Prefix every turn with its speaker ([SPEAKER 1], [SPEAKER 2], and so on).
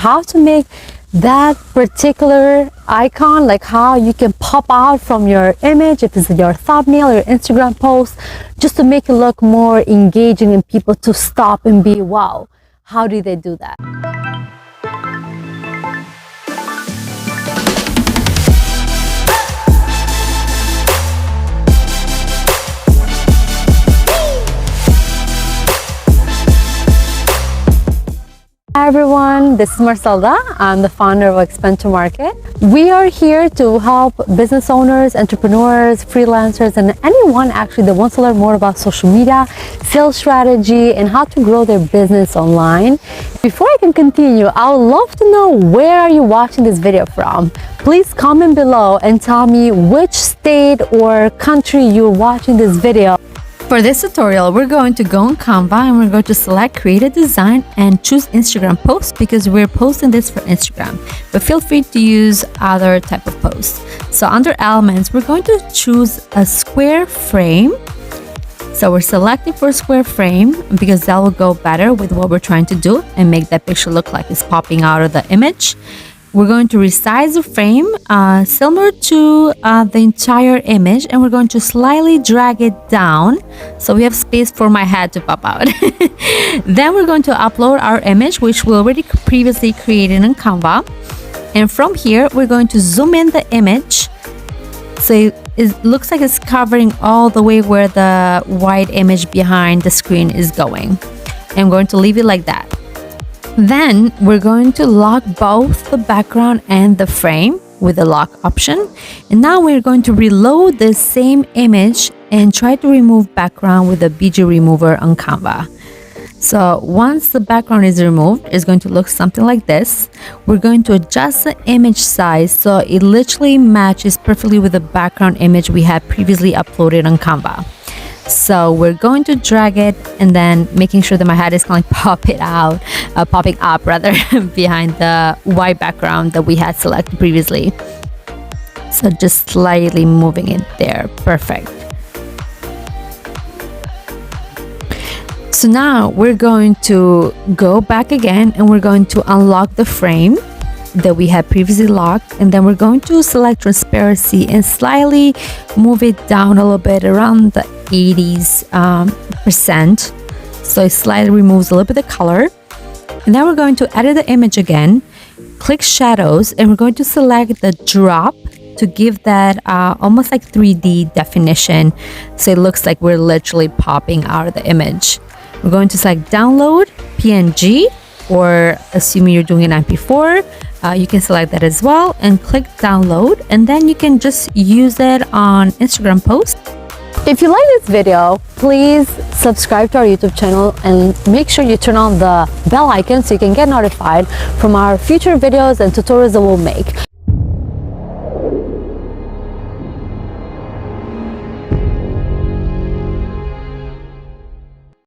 [SPEAKER 1] how to make that particular icon, like how you can pop out from your image if it's your thumbnail or Instagram post, just to make it look more engaging and people to stop and be, wow, how do they do that? Hi everyone, this is Marsilda. I'm the founder of Expand to Market. We are here to help business owners, entrepreneurs, freelancers, and anyone actually that wants to learn more about social media, sales strategy, and how to grow their business online. Before I can continue, I would love to know, where are you watching this video from? Please comment below and tell me which state or country you're watching this video. For this tutorial, we're going to go on Canva and we're going to select create a design and choose Instagram post because we're posting this for Instagram, but feel free to use other type of posts. So under elements, we're going to choose a square frame. So we're selecting for a square frame because that will go better with what we're trying to do and make that picture look like it's popping out of the image. We're going to resize the frame similar to the entire image, and we're going to slightly drag it down so we have space for my head to pop out. Then we're going to upload our image, which we already previously created in Canva. And from here, we're going to zoom in the image so it looks like it's covering all the way where the white image behind the screen is going. And I'm going to leave it like that. Then we're going to lock both the background and the frame with the lock option. And now we're going to reload the same image and try to remove background with the BG remover on Canva. So once the background is removed, it's going to look something like this. We're going to adjust the image size so it literally matches perfectly with the background image we had previously uploaded on Canva. So we're going to drag it and then making sure that my head is kind of popping up rather behind the white background that we had selected previously. So just slightly moving it there. Perfect. So now we're going to go back again and we're going to unlock the frame that we had previously locked, and then we're going to select transparency and slightly move it down a little bit around the 80% so it slightly removes a little bit of color. And then we're going to edit the image again, click shadows, and we're going to select the drop to give that almost like 3D definition so it looks like we're literally popping out of the image. We're going to select download PNG, or assuming you're doing an MP4, you can select that as well and click download, and then you can just use it on Instagram post. If you like this video, please subscribe to our YouTube channel and make sure you turn on the bell icon so you can get notified from our future videos and tutorials that we'll make.